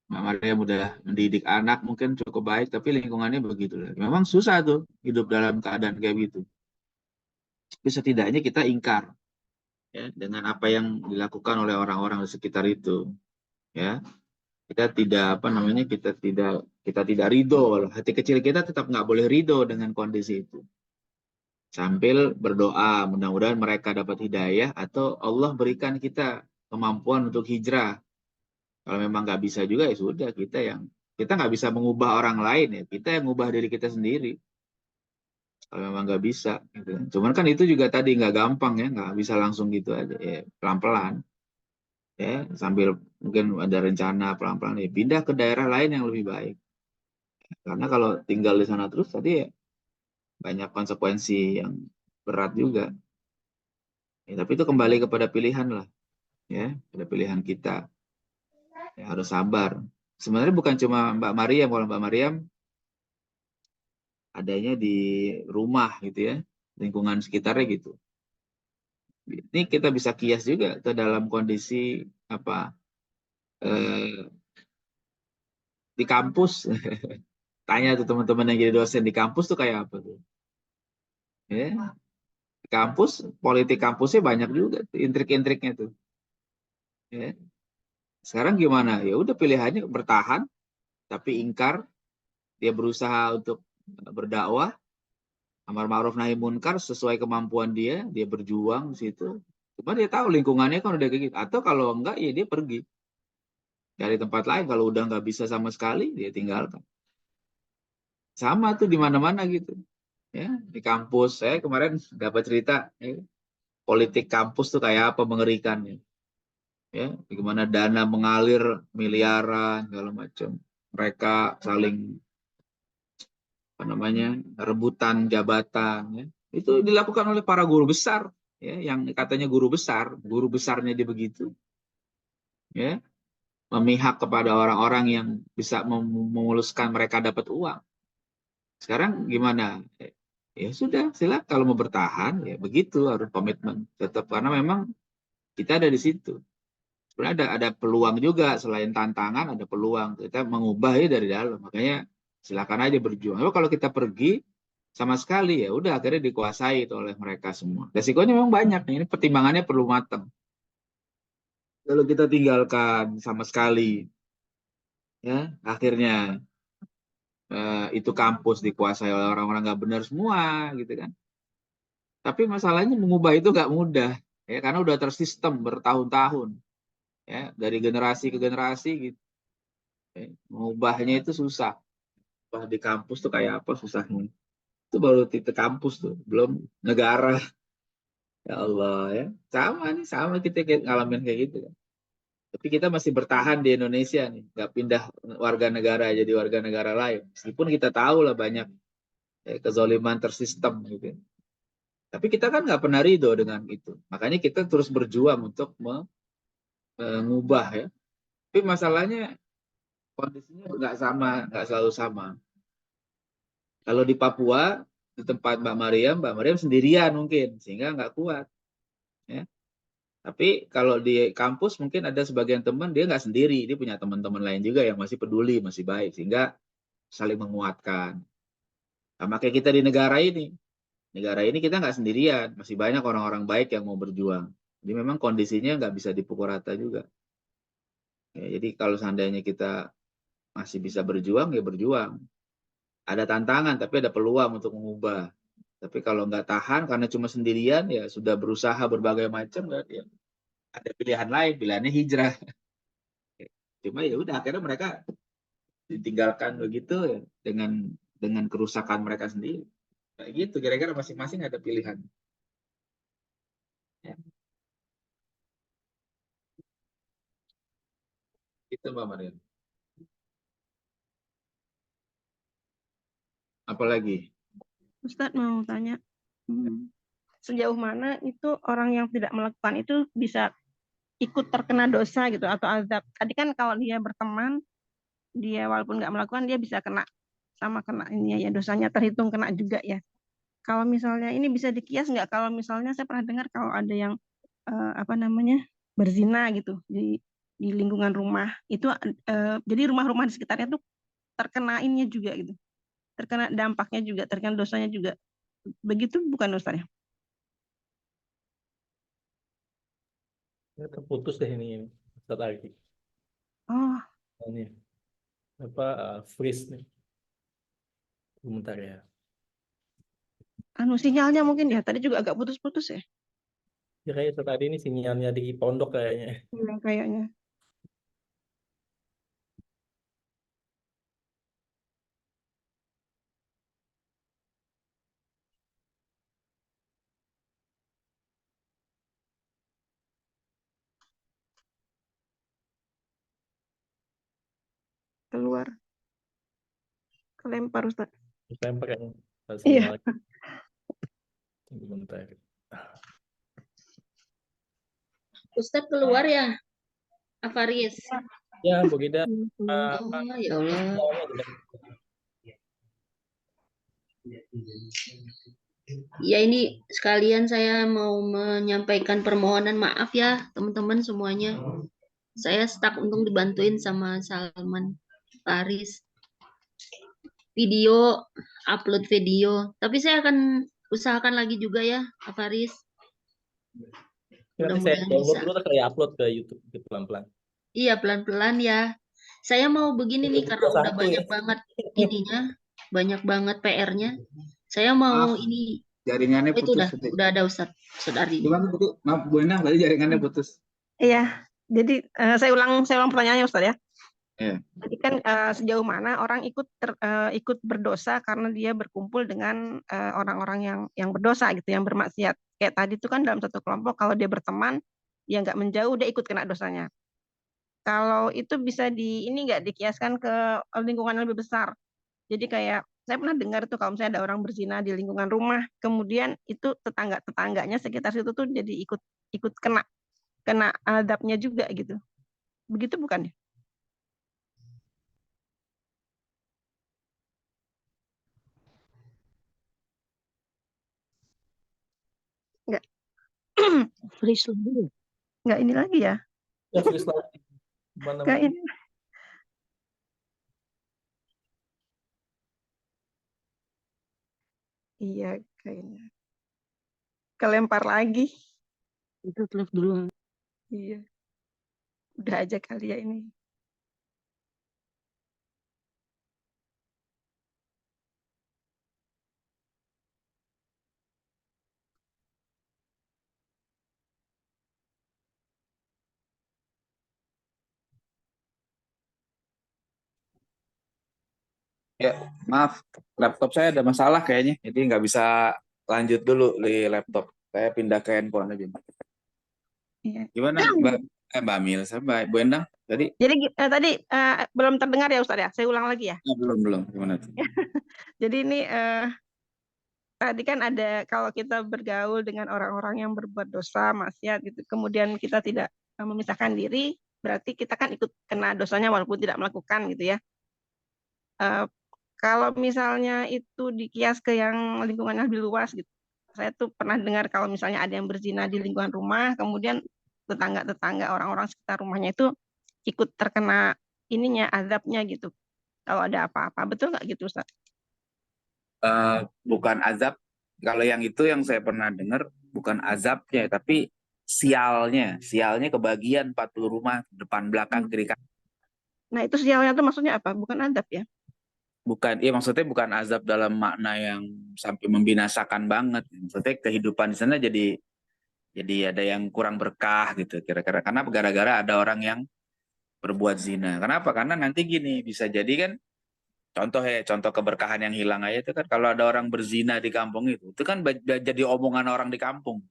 Mbak Maryam udah mendidik anak mungkin cukup baik tapi lingkungannya begitu. Memang susah tuh hidup dalam keadaan kayak gitu. Tapi setidaknya kita ingkar ya dengan apa yang dilakukan oleh orang-orang di sekitar itu. Ya, kita tidak kita tidak ridho. Hati kecil kita tetap nggak boleh ridho dengan kondisi itu. Sambil berdoa mudah-mudahan mereka dapat hidayah atau Allah berikan kita kemampuan untuk hijrah. Kalau memang nggak bisa juga ya sudah kita nggak bisa mengubah orang lain ya, kita yang mengubah diri kita sendiri. Kalau memang nggak bisa gitu. Cuman kan itu juga tadi nggak gampang ya, nggak bisa langsung gitu aja ya, pelan-pelan ya, sambil mungkin ada rencana pelan-pelan ya pindah ke daerah lain yang lebih baik. Karena kalau tinggal di sana terus tadi ya banyak konsekuensi yang berat juga. Ya, tapi itu kembali kepada pilihan lah ya, pada pilihan kita. Ya, harus sabar. Sebenarnya bukan cuma Mbak Maryam, kalau Mbak Maryam adanya di rumah gitu ya, lingkungan sekitarnya gitu. Ini kita bisa kias juga ke dalam kondisi apa di kampus. Tanya tuh teman-teman yang jadi dosen di kampus tuh kayak apa tuh? Ya, di kampus politik kampusnya banyak juga tuh, intrik-intriknya tuh. Ya. Sekarang gimana? Ya udah pilihannya bertahan tapi ingkar, dia berusaha untuk berdakwah, amar ma'ruf nahi munkar sesuai kemampuan dia berjuang di situ. Cuma dia tahu lingkungannya kan udah kayak gitu. Atau kalau enggak ya dia pergi dari tempat lain. Kalau udah nggak bisa sama sekali dia tinggalkan. Sama tuh di mana-mana gitu. Ya, di kampus saya kemarin dapat cerita ya, politik kampus tuh kayak apa mengerikan ya. Ya, bagaimana dana mengalir miliaran segala macam. Mereka saling namanya, rebutan jabatan, ya. Itu dilakukan oleh para guru besar, ya, yang katanya guru besarnya dia begitu, ya, memihak kepada orang-orang yang bisa memuluskan mereka dapat uang. Sekarang gimana? Ya sudah, silakan kalau mau bertahan, ya begitu, harus komitmen tetap, karena memang kita ada di situ. Sebenarnya ada peluang juga, selain tantangan ada peluang kita mengubah ya dari dalam. Makanya silakan aja berjuang. Tapi kalau kita pergi sama sekali, ya udah akhirnya dikuasai itu oleh mereka semua. Resikonya memang banyak. Ini pertimbangannya perlu matang. Kalau kita tinggalkan sama sekali, ya akhirnya itu kampus dikuasai oleh orang-orang nggak benar semua, gitu kan. Tapi masalahnya mengubah itu nggak mudah, ya, karena udah tersistem bertahun-tahun, ya, dari generasi ke generasi, gitu. Ya, mengubahnya itu susah. Wah, di kampus tuh kayak apa susahnya? Itu baru titik kampus tuh, belum negara. Ya Allah, ya. Sama kita ngalamin kayak gitu kan. Tapi kita masih bertahan di Indonesia nih, nggak pindah warga negara jadi warga negara lain. Meskipun kita tahu lah banyak kezaliman tersistem gitu. Tapi kita kan nggak pernah ridho dengan itu. Makanya kita terus berjuang untuk mengubah, ya. Tapi masalahnya kondisinya nggak selalu sama. Kalau di Papua, di tempat Mbak Mariam sendirian mungkin, sehingga nggak kuat. Ya. Tapi kalau di kampus mungkin ada sebagian teman, dia nggak sendiri, dia punya teman-teman lain juga yang masih peduli, masih baik, sehingga saling menguatkan. Sama kayak kita di negara ini. Negara ini kita nggak sendirian, masih banyak orang-orang baik yang mau berjuang. Jadi memang kondisinya nggak bisa dipukul rata juga. Ya, jadi kalau seandainya kita masih bisa berjuang, ya berjuang. Ada tantangan, tapi ada peluang untuk mengubah. Tapi kalau nggak tahan karena cuma sendirian, ya sudah berusaha berbagai macam, ya ada pilihan lain, pilihannya hijrah. Cuma ya udah akhirnya mereka ditinggalkan begitu, ya, dengan kerusakan mereka sendiri. Kayak gitu, kira-kira masing-masing ada pilihan. Ya. Itu Mbak Mariam. Apalagi? Ustadz mau tanya, sejauh mana itu orang yang tidak melakukan itu bisa ikut terkena dosa gitu atau azab? Tadi kan kalau dia berteman, dia walaupun nggak melakukan, dia bisa kena ini ya, dosanya terhitung kena juga ya. Kalau misalnya ini bisa dikias nggak? Kalau misalnya saya pernah dengar kalau ada yang berzina gitu di lingkungan rumah itu, jadi rumah-rumah di sekitarnya tuh terkena ininya juga gitu, terkena dampaknya juga, terkena dosanya juga. Begitu bukan Ustaz ya? Terputus deh ini Ustaz Arki. Oh, Ini freeze nih. Bentar ya. sinyalnya mungkin ya tadi juga agak putus-putus ya. Ya kayak Ustaz tadi ini sinyalnya di pondok kayaknya. Kayaknya. Keluar. Kelempar Ustaz. Lempar kayaknya. Iya. Bentar. Ustadz keluar ya, Afaris? Ya, Bu Gida. Oh, ya Allah. Ya ini sekalian saya mau menyampaikan permohonan maaf ya teman-teman semuanya. Saya stuck untuk dibantuin sama Salman Faris. Upload video. Tapi saya akan usahakan lagi juga ya, Faris. Nanti saya download dulu terus saya upload ke YouTube pelan-pelan. Iya, pelan-pelan ya. Saya mau begini nih karena udah banyak banget ininya, banyak banget PR-nya. Saya mau ini jaringannya itu putus. udah ada Ustadz Ardi. Gimana Bu? Maaf Bu Endang, tadi jaringannya putus. Iya. Jadi saya ulang pertanyaannya Ustaz ya. Iya. Jadi kan sejauh mana orang ikut berdosa karena dia berkumpul dengan orang-orang yang berdosa gitu, yang bermaksiat. Kayak tadi itu kan dalam satu kelompok kalau dia berteman, dia nggak menjauh, dia ikut kena dosanya. Kalau itu bisa ini nggak dikiaskan ke lingkungan yang lebih besar. Jadi kayak saya pernah dengar tuh kalau misalnya ada orang berzina di lingkungan rumah, kemudian itu tetangganya sekitar situ tuh jadi ikut kena adabnya juga gitu. Begitu bukan ya? Enggak. Freeze dulu. Enggak ini lagi ya? Ya, freeze lagi. Gimana? Enggak ini. Iya, kayaknya. Kelempar lagi. Itu live dulu. Iya. Udah aja kali ya ini. Ya, maaf, laptop saya ada masalah kayaknya, jadi nggak bisa lanjut dulu di laptop. Saya pindah ke handphone aja. Iya. Gimana, Mbak Mil, sama Bu Endang tadi? Jadi tadi belum terdengar ya Ustaz ya? Saya ulang lagi ya. Belum. Gimana tuh? Jadi ini tadi kan ada kalau kita bergaul dengan orang-orang yang berbuat dosa, maksiat gitu, kemudian kita tidak memisahkan diri, berarti kita kan ikut kena dosanya walaupun tidak melakukan gitu ya. Kalau misalnya itu dikias ke yang lingkungannya lebih luas gitu. Saya tuh pernah dengar kalau misalnya ada yang berzina di lingkungan rumah, kemudian tetangga-tetangga orang-orang sekitar rumahnya itu ikut terkena ininya azabnya gitu. Kalau ada apa-apa, betul nggak gitu Ustaz? Bukan azab. Kalau yang itu yang saya pernah dengar bukan azabnya, tapi sialnya kebagian 40 rumah depan belakang kiri kanan. Nah itu sialnya tuh maksudnya apa? Bukan azab ya? Bukan, iya maksudnya bukan azab dalam makna yang sampai membinasakan banget. Maksudnya kehidupan di sana jadi ada yang kurang berkah gitu kira-kira, karena gara-gara ada orang yang berbuat zina. Kenapa? Karena nanti gini, bisa jadi kan contoh keberkahan yang hilang aja itu kan kalau ada orang berzina di kampung itu kan jadi omongan orang di kampung.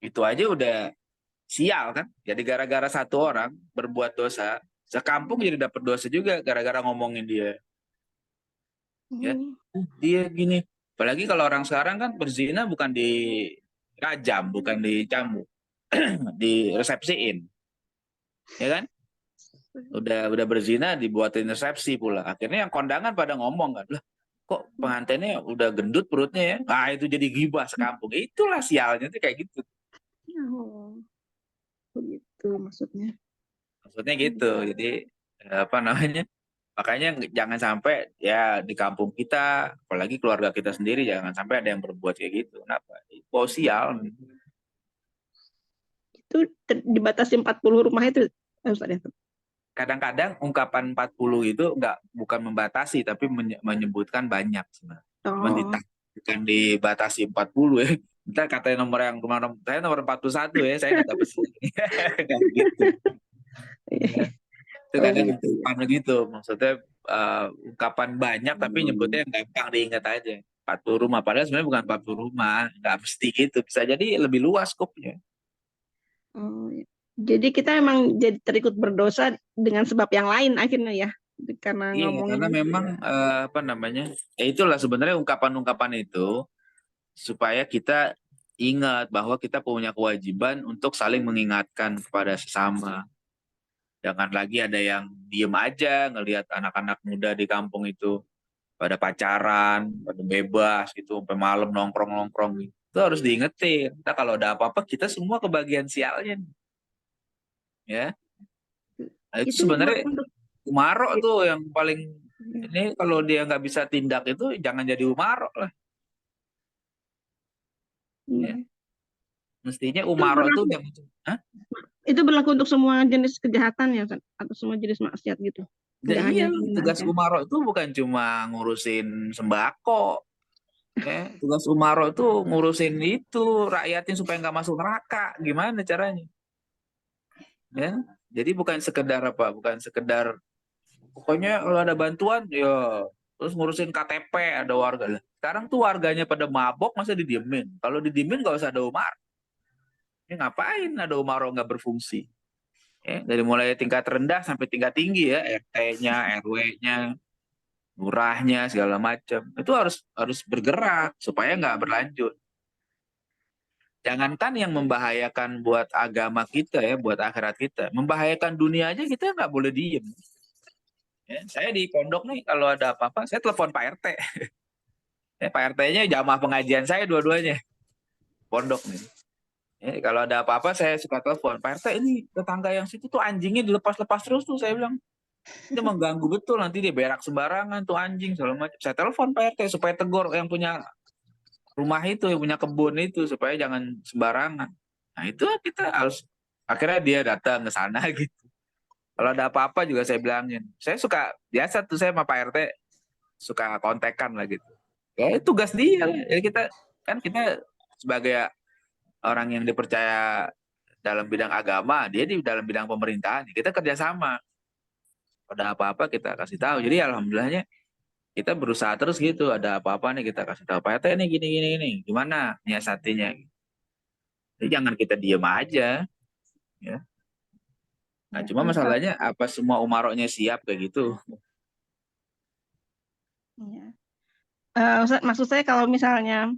Itu aja udah sial kan. Jadi gara-gara satu orang berbuat dosa, sekampung jadi dapat dosa juga gara-gara ngomongin dia. Ya, dia gini. Apalagi kalau orang sekarang kan berzina bukan dirajam, bukan dicambuk, diresepsiin. Ya kan? Udah berzina dibuatin resepsi pula. Akhirnya yang kondangan pada ngomong kan, lah kok pengantinnya udah gendut perutnya ya. Nah, itu jadi gibah sekampung. Itulah sialnya tuh kayak gitu. Oh, begitu maksudnya. Maksudnya gitu. Jadi apa namanya? Makanya jangan sampai ya di kampung kita, apalagi keluarga kita sendiri, jangan sampai ada yang berbuat kayak gitu. Kenapa? Itu sial. Itu dibatasi 40 rumah itu Ustaz ya? Kadang-kadang ungkapan 40 itu bukan membatasi, tapi menyebutkan banyak sebenarnya. Cuman bukan dibatasi 40 ya. Kita katanya saya nomor 41 ya, saya nggak dapat sini. Kayak gitu. Itu kadang gitu. Maksudnya ungkapan banyak tapi nyebutnya yang gampang diingat aja. 40 rumah, padahal sebenarnya bukan 40 rumah. Nggak mesti gitu. Bisa jadi lebih luas skopnya. Jadi kita emang jadi terikut berdosa dengan sebab yang lain akhirnya ya. Karena ngomongin karena memang apa namanya? Ya itulah sebenarnya ungkapan-ungkapan itu supaya kita ingat bahwa kita punya kewajiban untuk saling mengingatkan kepada sesama. Jangan lagi ada yang diem aja ngelihat anak-anak muda di kampung itu pada pacaran, pada bebas gitu, sampai malam nongkrong-nongkrong gitu. Itu harus diingetin. Kita kalau ada apa-apa kita semua kebagian sialnya. Ya. Nah, itu sebenarnya Umarok tuh yang paling ini, kalau dia nggak bisa tindak itu jangan jadi Umarok lah. Ya. Mestinya Umarok itu yang itu berlaku untuk semua jenis kejahatan ya atau semua jenis maksiat gitu. Iya, tugas Umarok itu bukan cuma ngurusin sembako. Ya, tugas Umarok itu ngurusin itu rakyatnya supaya nggak masuk neraka. Gimana caranya? Ya, jadi bukan sekedar pokoknya kalau ada bantuan ya terus ngurusin KTP ada warga lah. Sekarang tuh warganya pada mabok masa didiemin? Kalau didiemin nggak usah ada Umarok. Ya ngapain ada Umarok nggak berfungsi? Ya, dari mulai tingkat rendah sampai tingkat tinggi ya, RT-nya, RW-nya. murahnya segala macam. Itu harus bergerak supaya nggak berlanjut. Jangankan yang membahayakan buat agama kita ya, buat akhirat kita, membahayakan dunia aja kita nggak boleh diem. Ya, saya di pondok nih kalau ada apa-apa, saya telepon Pak RT. Ya, Pak RT-nya jamaah pengajian saya dua-duanya, pondok nih. Ya, kalau ada apa-apa saya suka telepon, Pak RT ini tetangga yang situ tuh anjingnya dilepas-lepas terus tuh, saya bilang. Itu mengganggu betul, nanti dia berak sembarangan tuh anjing segala macam. Saya telepon Pak RT supaya tegur yang punya rumah itu, yang punya kebun itu supaya jangan sembarangan. Nah, itu kita harus akhirnya dia datang ke sana gitu. Kalau ada apa-apa juga saya bilangin. Saya suka biasa tuh saya sama Pak RT suka kontekan lah gitu. Ya tugas dia. Ya kita sebagai orang yang dipercaya dalam bidang agama, dia di dalam bidang pemerintahan. Kita kerjasama. Ada apa-apa kita kasih tahu. Jadi alhamdulillahnya kita berusaha terus gitu. Ada apa-apa nih kita kasih tahu. Pak RT ini gini. Gimana nyiasatinya? Jadi jangan kita diem aja. Ya. Nah, cuma masalahnya apa semua umaroknya siap kayak gitu? Iya. Ustaz, maksud saya kalau misalnya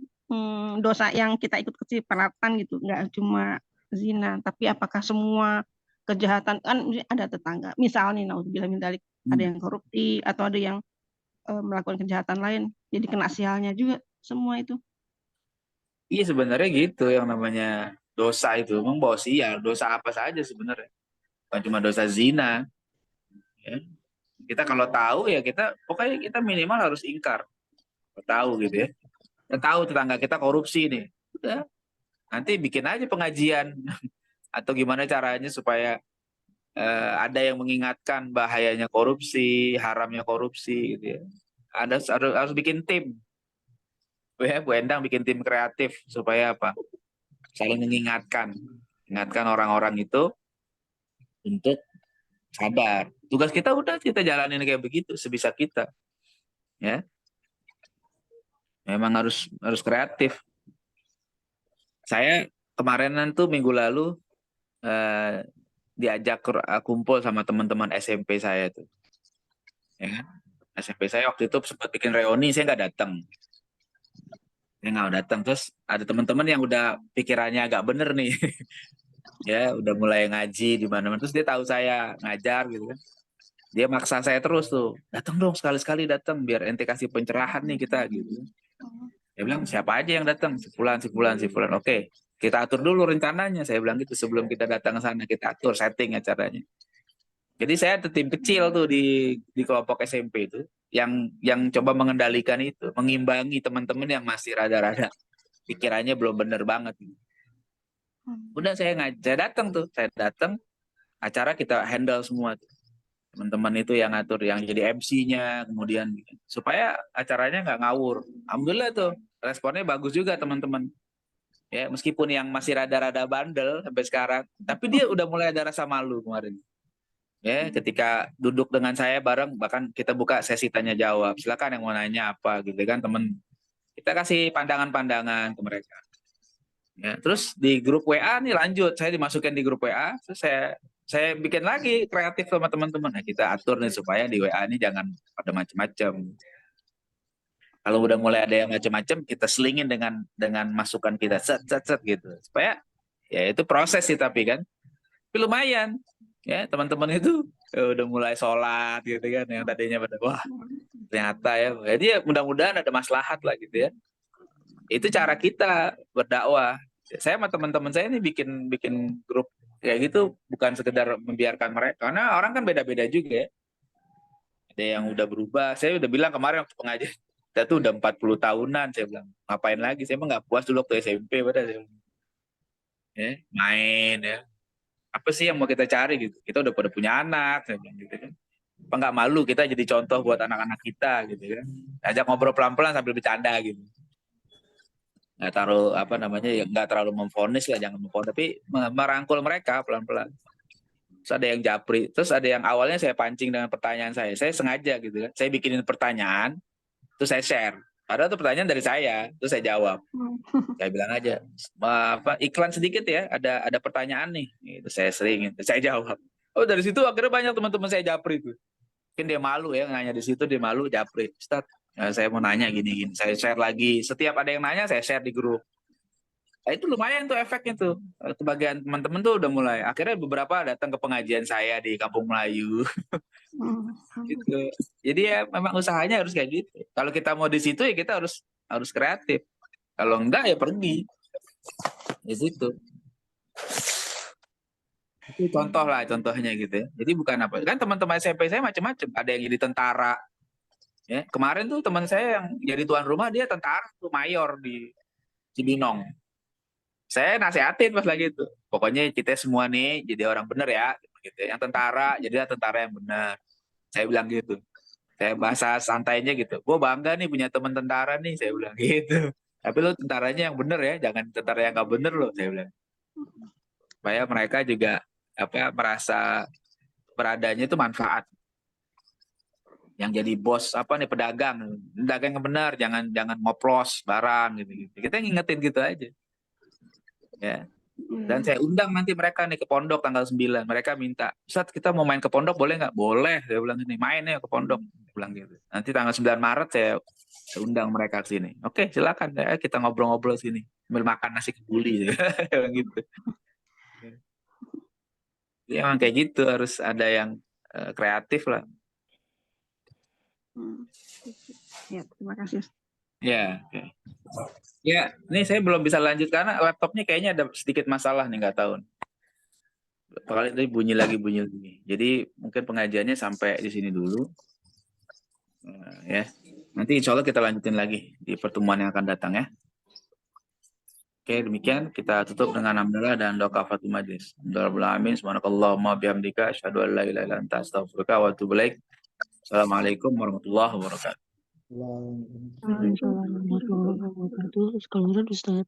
dosa yang kita ikut kecipratan gitu, nggak cuma zina, tapi apakah semua kejahatan, kan ada tetangga, misalnya naudzubillah min dzalik, ada yang korupsi atau ada yang melakukan kejahatan lain, jadi kena sialnya juga semua itu. Iya sebenarnya gitu yang namanya dosa itu membawa sial. Dosa apa saja sebenarnya. Bukan cuma dosa zina. Ya. Kita kalau tahu ya pokoknya kita minimal harus ingkar. Tahu gitu ya. Kita tahu tetangga kita korupsi nih. Udah. Nanti bikin aja pengajian atau gimana caranya supaya ada yang mengingatkan bahayanya korupsi, haramnya korupsi gitu ya. Harus bikin tim. Ya, Bu Endang bikin tim kreatif supaya apa? Saling mengingatkan orang-orang itu untuk sadar. Tugas kita udah kita jalanin kayak begitu sebisa kita. Ya. Memang harus kreatif. Saya kemarinan tuh minggu lalu diajak kumpul sama teman-teman SMP saya tuh. Ya. SMP saya waktu itu sempat bikin reuni, saya nggak datang. Saya nggak datang. Terus ada teman-teman yang udah pikirannya agak bener nih. Ya udah mulai ngaji di mana-mana, terus dia tahu saya ngajar gitu kan, dia maksa saya terus tuh, datang dong sekali-sekali datang biar ente kasih pencerahan nih kita gitu. Dia bilang siapa aja yang datang, sebulan, oke kita atur dulu rencananya, saya bilang gitu sebelum kita datang ke sana, kita atur setting acaranya. Jadi saya ada tim kecil tuh di kelompok SMP itu yang coba mengendalikan itu, mengimbangi teman-teman yang masih rada-rada pikirannya belum bener banget. Udah saya datang tuh, acara kita handle semua tuh. Teman-teman itu yang ngatur, yang jadi MC-nya, kemudian supaya acaranya nggak ngawur. Alhamdulillah tuh responnya bagus juga teman-teman. Ya meskipun yang masih rada-rada bandel sampai sekarang, tapi dia udah mulai ada rasa malu kemarin. Ya ketika duduk dengan saya bareng, bahkan kita buka sesi tanya jawab. Silakan yang mau nanya apa gitu kan teman. Kita kasih pandangan-pandangan ke mereka. Ya, terus di grup WA nih lanjut, saya dimasukin di grup WA, terus saya bikin lagi kreatif sama teman-teman. Nah, kita atur nih supaya di WA ini jangan ada macam-macam. Kalau udah mulai ada yang macam-macam, kita selingin dengan masukan kita set gitu. Supaya ya itu proses sih tapi kan. Tapi lumayan. Ya, teman-teman itu udah mulai sholat gitu kan, yang tadinya pada wah ternyata ya. Jadi ya mudah-mudahan ada maslahat lah gitu ya. Itu cara kita berdakwah. Saya sama teman-teman saya ini bikin grup kayak gitu bukan sekedar membiarkan mereka, karena orang kan beda-beda juga ya. Ada yang udah berubah. Saya udah bilang kemarin waktu pengajian, kita tuh udah 40 tahunan, saya bilang ngapain lagi, saya emang nggak puas dulu waktu SMP pada saya bilang. Ya, main ya. Apa sih yang mau kita cari gitu? Kita udah pada punya anak, saya bilang gitu kan. Apa nggak malu kita jadi contoh buat anak-anak kita gitu kan. Ajak ngobrol pelan-pelan sambil bercanda gitu. Nggak taruh apa namanya ya, nggak terlalu memvonis lah, jangan memvonis, tapi merangkul mereka pelan-pelan. Terus ada yang japri, terus ada yang awalnya saya pancing dengan pertanyaan saya sengaja gitu kan, saya bikinin pertanyaan terus saya share, padahal itu pertanyaan dari saya, terus saya jawab. Saya bilang aja iklan sedikit ya, ada pertanyaan nih, itu saya seringin, saya jawab. Oh dari situ akhirnya banyak teman-teman saya japri itu, Mungkin dia malu ya nanya di situ, dia malu japri. Ustaz, saya mau nanya gini-gini. Saya share lagi. Setiap ada yang nanya saya share di grup. Nah, itu lumayan tuh efeknya tuh. Kebagian teman-teman tuh udah mulai. Akhirnya beberapa datang ke pengajian saya di Kampung Melayu. Gitu. Jadi ya memang usahanya harus kayak gitu. Kalau kita mau di situ ya kita harus kreatif. Kalau enggak ya pergi. Di situ. Itu contoh lah contohnya gitu ya. Jadi bukan apa. Kan teman-teman SMP saya macam-macam. Ada yang jadi tentara. Ya, kemarin tuh teman saya yang jadi tuan rumah dia tentara tuh mayor di Cibinong. Saya nasihatin pas lagi itu. Pokoknya kita semua nih jadi orang bener ya. Gitu. Yang tentara jadilah tentara yang benar. Saya bilang gitu. Saya bahasa santainya gitu. Gue bangga nih punya teman tentara nih. Saya bilang gitu. Tapi lo tentaranya yang bener ya. Jangan tentara yang gak bener lo. Saya bilang. Supaya mereka juga merasa beradanya itu manfaat. Yang jadi bos pedagang yang benar, jangan ngoplos barang gitu. Kita ngingetin gitu aja. Ya. Dan saya undang nanti mereka nih ke pondok tanggal 9. Mereka minta, Ustaz kita mau main ke pondok boleh nggak? Boleh, saya bilang gini, main ya ke pondok. Saya bilang gitu. Nanti tanggal 9 Maret saya undang mereka ke sini. Oke, silakan ya kita ngobrol-ngobrol sini. Sambil makan nasi kebuli gitu. Ya, emang kayak gitu harus ada yang kreatif lah. Ya, terima kasih. Ya, oke. Ya, ini saya belum bisa lanjut karena laptopnya kayaknya ada sedikit masalah nih, nggak tahu. Kali ini bunyi lagi. Jadi mungkin pengajiannya sampai di sini dulu. Ya, nanti insya Allah kita lanjutin lagi di pertemuan yang akan datang ya. Oke, demikian kita tutup dengan hamdalah dan doa kafaratul majlis. Alhamdulillah, subhanakallahumma bihamdika asyhadu an la ilaha illa anta astaghfiruka wa atubu ilaik. Assalamualaikum warahmatullahi wabarakatuh. Waalaikumsalam warahmatullahi wabarakatuh. Kalau Ustaz.